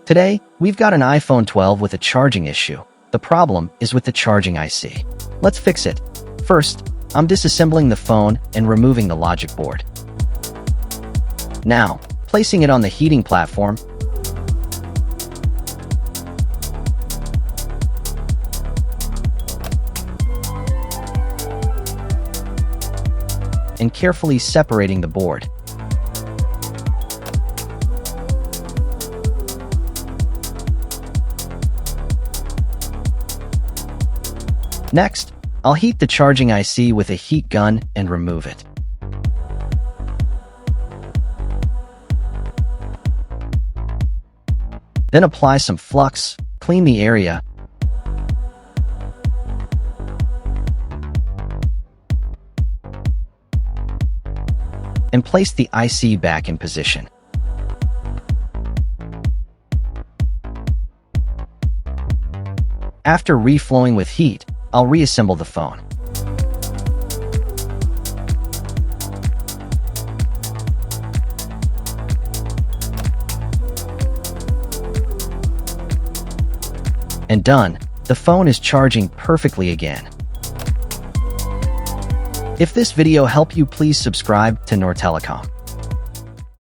Today, we've got an iPhone 12 with a charging issue. The problem is with the charging IC. Let's fix it. First, I'm disassembling the phone and removing the logic board. Now, placing it on the heating platform, and carefully separating the board. Next, I'll heat the charging IC with a heat gun and remove it. Then apply some flux, clean the area, and place the IC back in position. After reflowing with heat, I'll reassemble the phone. And done, the phone is charging perfectly again. If this video helped you, please subscribe to Noor Telecom.